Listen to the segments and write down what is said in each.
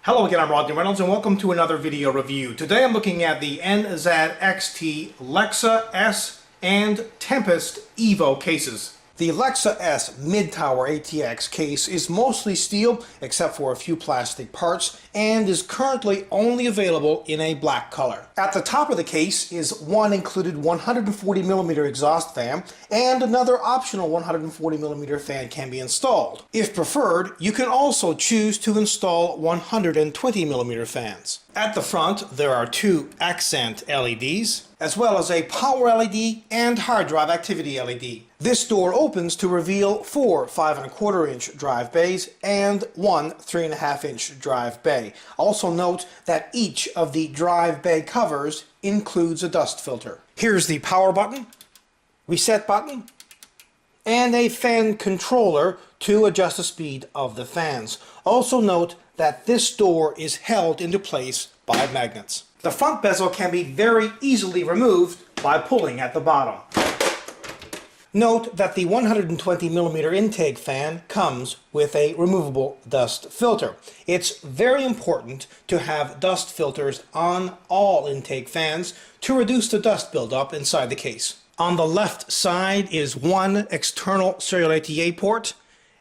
Hello again, I'm Rodney Reynolds and welcome to another video review. Today I'm looking at the NZXT Lexa S and Tempest Evo cases. The Lexa S mid-tower ATX case is mostly steel except for a few plastic parts and is currently only available in a black color. At the top of the case is one included 140mm exhaust fan, and another optional 140mm fan can be installed. If preferred, you can also choose to install 120mm fans. At the front there are two accent LEDs, as well as a power LED and hard drive activity LED. This door opens to reveal four 5¼ drive bays and one 3½ drive bay. Also note that each of the drive bay covers includes a dust filter. Here's the power button, reset button, and a fan controller to adjust the speed of the fans. Also note that this door is held into place by magnets. The front bezel can be very easily removed by pulling at the bottom. Note that the 120mm intake fan comes with a removable dust filter. It's very important to have dust filters on all intake fans to reduce the dust buildup inside the case. On the left side is one external serial ATA port,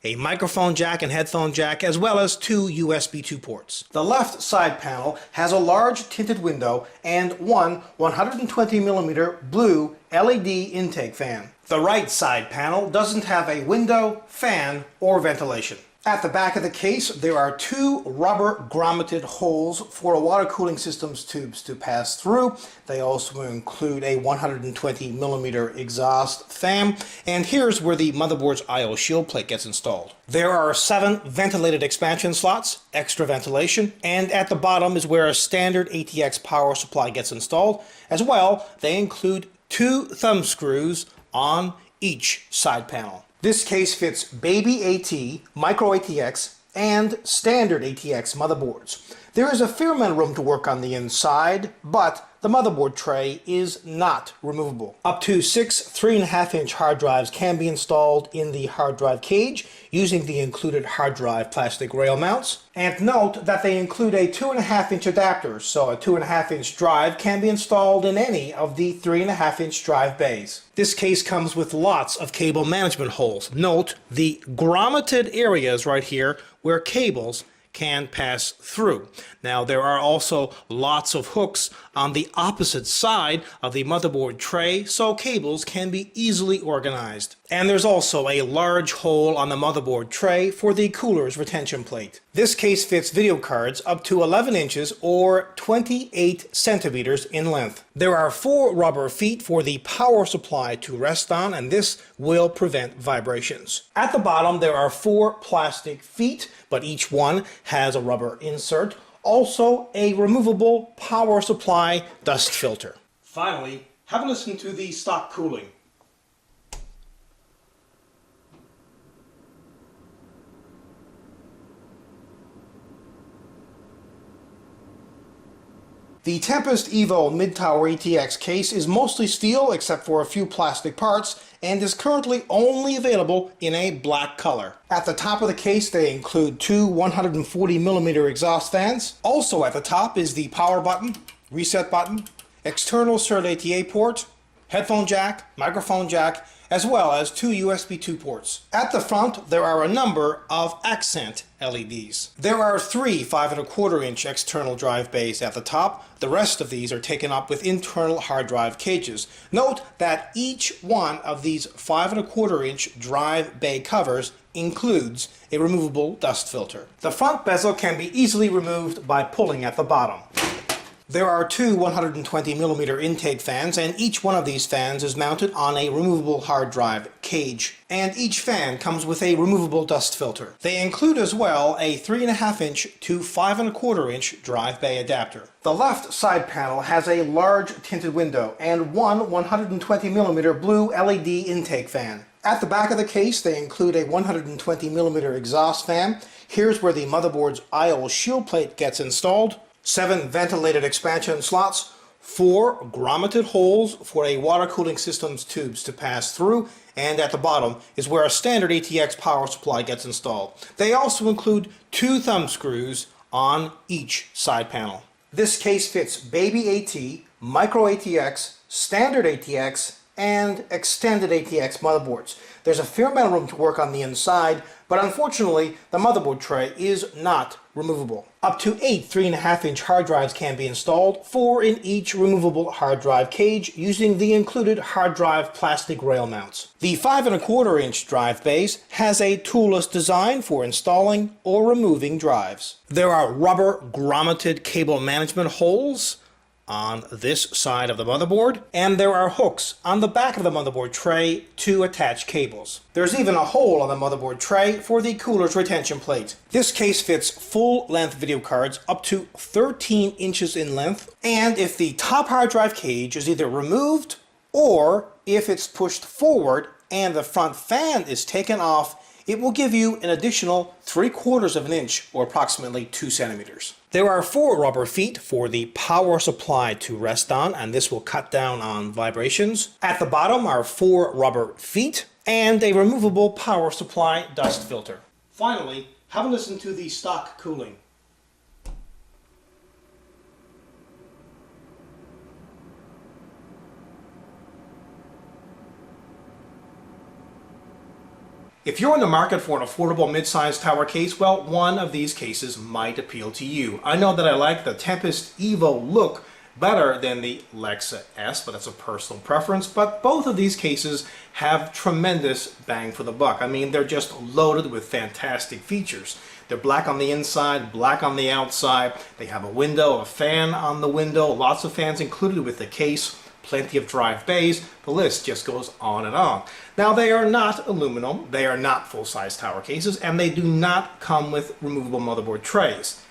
a microphone jack and headphone jack, as well as two USB 2 ports. The left side panel has a large tinted window and one 120mm blue LED intake fan. The right side panel doesn't have a window, fan, or ventilation. At the back of the case, there are two rubber grommeted holes for a water cooling system's tubes to pass through. They also include a 120mm exhaust fan, and here's where the motherboard's I/O shield plate gets installed. There are 7 ventilated expansion slots, extra ventilation, and at the bottom is where a standard ATX power supply gets installed. As well, they include 2 thumb screws on each side panel. This case fits Baby AT, Micro ATX, and Standard ATX motherboards. There is a fair amount of room to work on the inside, but the motherboard tray is not removable. Up to 6 3½ hard drives can be installed in the hard drive cage using the included hard drive plastic rail mounts. And note that they include a 2½ adapter, so a 2½ drive can be installed in any of the 3½ drive bays. This case comes with lots of cable management holes. Note the grommeted areas right here where cables can pass through. Now there are also lots of hooks on the opposite side of the motherboard tray so cables can be easily organized. And there's also a large hole on the motherboard tray for the cooler's retention plate. This case fits video cards up to 11 inches or 28 centimeters in length. There are 4 rubber feet for the power supply to rest on, and this will prevent vibrations. At the bottom there are 4 plastic feet, but each one has a rubber insert. Also a removable power supply dust filter. Finally, have a listen to the stock cooling. The Tempest Evo mid-tower ATX case is mostly steel except for a few plastic parts and is currently only available in a black color. At the top of the case they include 2 140mm exhaust fans. Also at the top is the power button, reset button, external serial ATA port, headphone jack, microphone jack, as well as 2 USB 2 ports. At the front, there are a number of accent LEDs. There are 3 5¼ external drive bays at the top. The rest of these are taken up with internal hard drive cages. Note that each one of these 5¼ drive bay covers includes a removable dust filter. The front bezel can be easily removed by pulling at the bottom. There are 2 120mm intake fans, and each one of these fans is mounted on a removable hard drive cage. And each fan comes with a removable dust filter. They include as well a 3½ to 5¼ drive bay adapter. The left side panel has a large tinted window and one 120mm blue LED intake fan. At the back of the case they include a 120mm exhaust fan. Here's where the motherboard's I/O shield plate gets installed. 7 ventilated expansion slots, 4 grommeted holes for a water cooling system's tubes to pass through, and at the bottom is where a standard ATX power supply gets installed. They also include 2 thumb screws on each side panel. This case fits Baby AT, Micro ATX, Standard ATX, and Extended ATX motherboards. There's a fair amount of room to work on the inside, but unfortunately, the motherboard tray is not removable. Up to 8 3.5-inch hard drives can be installed, 4 in each removable hard drive cage, using the included hard drive plastic rail mounts. The 5.25-inch drive base has a toolless design for installing or removing drives. There are rubber grommeted cable management holes on this side of the motherboard, and there are hooks on the back of the motherboard tray to attach cables. There's even a hole on the motherboard tray for the cooler's retention plate. This case fits full-length video cards up to 13 inches in length, and if the top hard drive cage is either removed or if it's pushed forward and the front fan is taken off, it will give you an additional 3/4 of an inch, or approximately 2 centimeters. There are 4 rubber feet for the power supply to rest on, and this will cut down on vibrations. At the bottom are 4 rubber feet and a removable power supply dust filter. Finally, have a listen to the stock cooling. If you're in the market for an affordable mid-sized tower case, well, one of these cases might appeal to you. I know that I like the Tempest Evo look better than the Lexa S, but that's a personal preference. But both of these cases have tremendous bang for the buck. I mean, they're just loaded with fantastic features. They're black on the inside, black on the outside. They have a window, a fan on the window, lots of fans included with the case, plenty of drive bays. The list just goes on and on. Now, they are not aluminum, they are not full-size tower cases, and they do not come with removable motherboard trays.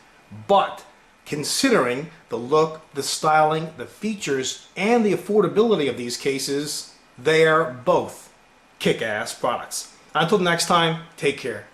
But considering the look, the styling, the features, and the affordability of these cases, they are both kick-ass products. Until next time, take care.